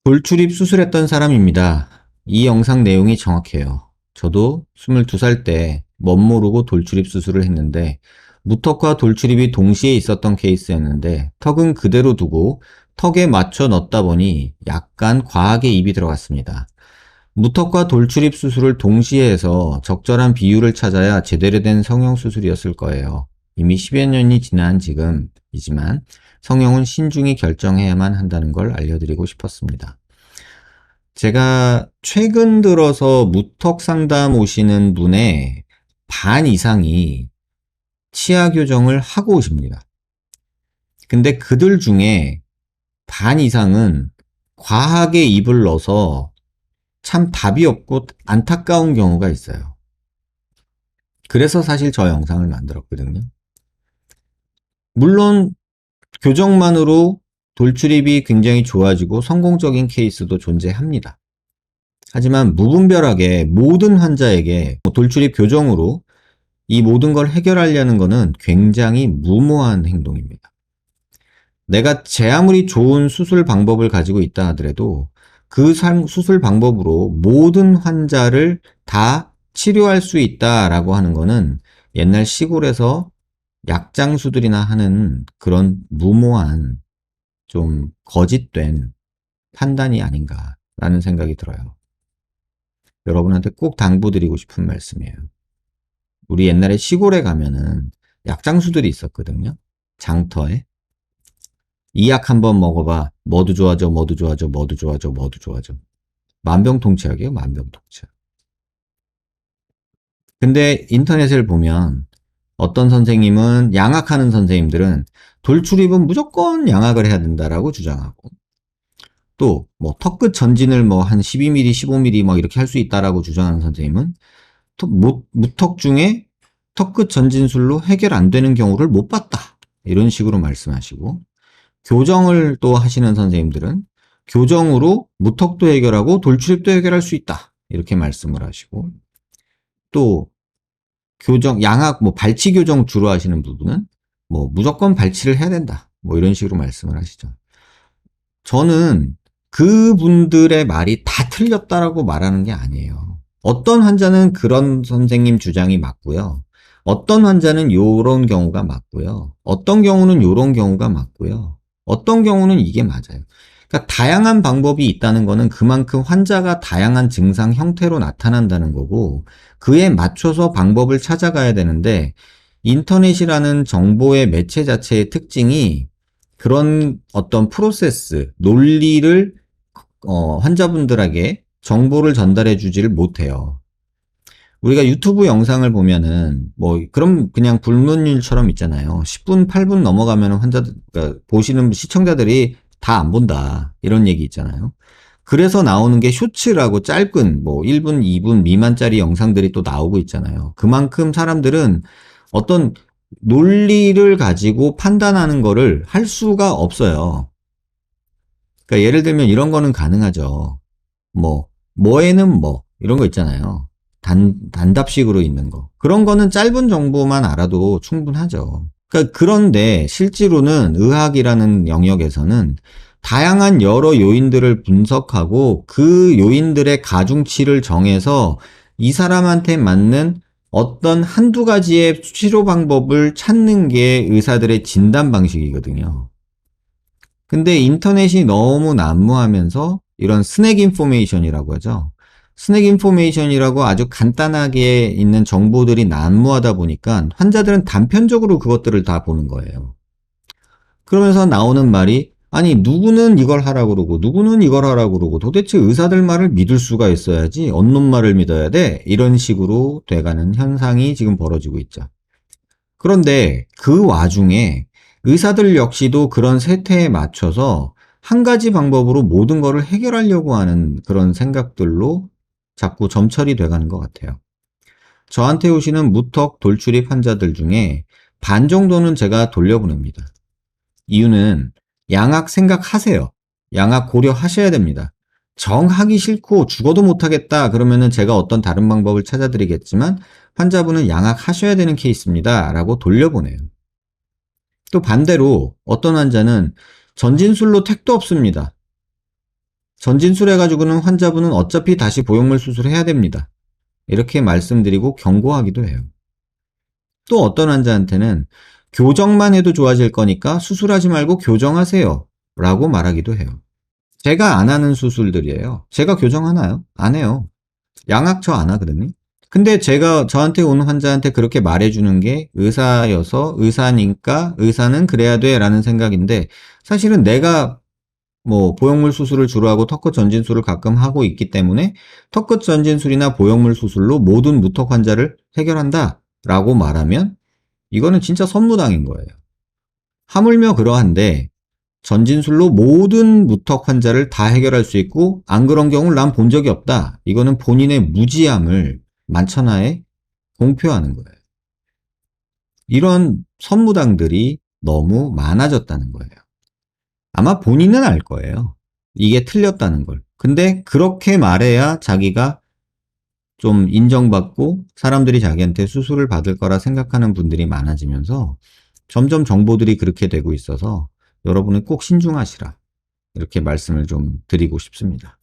돌출입 수술했던 사람입니다. 이 영상 내용이 정확해요. 저도 22살 때 멋모르고 돌출입 수술을 했는데 무턱과 돌출입이 동시에 있었던 케이스였는데 턱은 그대로 두고 턱에 맞춰 넣다 보니 약간 과하게 입이 들어갔습니다. 무턱과 돌출입 수술을 동시에 해서 적절한 비율을 찾아야 제대로 된 성형수술이었을 거예요. 이미 10여 년이 지난 지금이지만 성형은 신중히 결정해야만 한다는 걸 알려드리고 싶었습니다. 제가 최근 들어서 무턱 상담 오시는 분의 반 이상이 치아 교정을 하고 오십니다. 근데 그들 중에 반 이상은 과하게 입을 넣어서 참 답이 없고 안타까운 경우가 있어요. 그래서 사실 저 영상을 만들었거든요. 물론 교정만으로 돌출입이 굉장히 좋아지고 성공적인 케이스도 존재합니다. 하지만 무분별하게 모든 환자에게 돌출입 교정으로 이 모든 걸 해결하려는 것은 굉장히 무모한 행동입니다. 내가 제 아무리 좋은 수술 방법을 가지고 있다 하더라도 그 수술 방법으로 모든 환자를 다 치료할 수 있다라고 하는 것은 옛날 시골에서 약장수들이나 하는 그런 무모한 좀 거짓된 판단이 아닌가라는 생각이 들어요. 여러분한테 꼭 당부드리고 싶은 말씀이에요. 우리 옛날에 시골에 가면은 약장수들이 있었거든요. 장터에. 이 약 한번 먹어봐. 뭐도 좋아져, 뭐도 좋아져, 뭐도 좋아져, 뭐도 좋아져. 만병통치약이에요, 만병통치약. 근데 인터넷을 보면 어떤 선생님은 양악하는 선생님들은 돌출입은 무조건 양악을 해야 된다라고 주장하고 또 뭐 턱끝 전진을 뭐 한 12mm, 15mm 뭐 이렇게 할 수 있다라고 주장하는 선생님은 무턱 중에 턱끝 전진술로 해결 안 되는 경우를 못 봤다. 이런 식으로 말씀하시고 교정을 또 하시는 선생님들은 교정으로 무턱도 해결하고 돌출입도 해결할 수 있다. 이렇게 말씀을 하시고 또 교정, 양악, 뭐 발치 교정 주로 하시는 부분은 뭐 무조건 발치를 해야 된다. 뭐 이런 식으로 말씀을 하시죠. 저는 그분들의 말이 다 틀렸다라고 말하는 게 아니에요. 어떤 환자는 그런 선생님 주장이 맞고요. 어떤 환자는 요런 경우가 맞고요. 어떤 경우는 요런 경우가 맞고요. 어떤 경우는 이게 맞아요. 그러니까 다양한 방법이 있다는 거는 그만큼 환자가 다양한 증상 형태로 나타난다는 거고 그에 맞춰서 방법을 찾아가야 되는데 인터넷이라는 정보의 매체 자체의 특징이 그런 어떤 프로세스, 논리를 환자분들에게 정보를 전달해 주지를 못해요. 우리가 유튜브 영상을 보면은 뭐 그럼 그냥 불문율처럼 있잖아요. 10분, 8분 넘어가면 환자들 그러니까 보시는 시청자들이 다 안 본다. 이런 얘기 있잖아요. 그래서 나오는 게 쇼츠라고 짧은 뭐 1분, 2분 미만짜리 영상들이 또 나오고 있잖아요. 그만큼 사람들은 어떤 논리를 가지고 판단하는 거를 할 수가 없어요. 그러니까 예를 들면 이런 거는 가능하죠. 뭐에는 뭐, 이런 거 있잖아요. 단답식으로 있는 거. 그런 거는 짧은 정보만 알아도 충분하죠. 그러니까 그런데 실제로는 의학이라는 영역에서는 다양한 여러 요인들을 분석하고 그 요인들의 가중치를 정해서 이 사람한테 맞는 어떤 한두 가지의 치료 방법을 찾는 게 의사들의 진단 방식이거든요. 근데 인터넷이 너무 난무하면서 이런 스낵 인포메이션이라고 하죠. 스낵 인포메이션이라고 아주 간단하게 있는 정보들이 난무하다 보니까 환자들은 단편적으로 그것들을 다 보는 거예요. 그러면서 나오는 말이 아니 누구는 이걸 하라고 그러고 누구는 이걸 하라고 그러고 도대체 의사들 말을 믿을 수가 있어야지 언론 말을 믿어야 돼 이런 식으로 돼가는 현상이 지금 벌어지고 있죠. 그런데 그 와중에 의사들 역시도 그런 세태에 맞춰서 한 가지 방법으로 모든 것을 해결하려고 하는 그런 생각들로 자꾸 점철이 돼가는 것 같아요. 저한테 오시는 무턱 돌출입 환자들 중에 반 정도는 제가 돌려보냅니다. 이유는 양악 생각하세요. 양악 고려하셔야 됩니다. 정 하기 싫고 죽어도 못하겠다 그러면은 제가 어떤 다른 방법을 찾아드리겠지만 환자분은 양악 하셔야 되는 케이스입니다. 라고 돌려보내요. 또 반대로 어떤 환자는 전진술로 택도 없습니다. 전진술해가지고는 환자분은 어차피 다시 보형물 수술해야 됩니다. 이렇게 말씀드리고 경고하기도 해요. 또 어떤 환자한테는 교정만 해도 좋아질 거니까 수술하지 말고 교정하세요 라고 말하기도 해요. 제가 안 하는 수술들이에요. 제가 교정하나요? 안 해요. 양악 안 하거든요. 근데 제가 저한테 오는 환자한테 그렇게 말해주는 게 의사여서 의사니까 의사는 그래야 돼 라는 생각인데, 사실은 내가 뭐 보형물 수술을 주로 하고 턱끝 전진술을 가끔 하고 있기 때문에 턱끝 전진술이나 보형물 수술로 모든 무턱 환자를 해결한다 라고 말하면 이거는 진짜 선무당인 거예요. 하물며 그러한데 전진술로 모든 무턱 환자를 다 해결할 수 있고 안 그런 경우를 난 본 적이 없다. 이거는 본인의 무지함을 만천하에 공표하는 거예요. 이런 선무당들이 너무 많아졌다는 거예요. 아마 본인은 알 거예요. 이게 틀렸다는 걸. 근데 그렇게 말해야 자기가 좀 인정받고 사람들이 자기한테 수술을 받을 거라 생각하는 분들이 많아지면서 점점 정보들이 그렇게 되고 있어서 여러분은 꼭 신중하시라. 이렇게 말씀을 좀 드리고 싶습니다.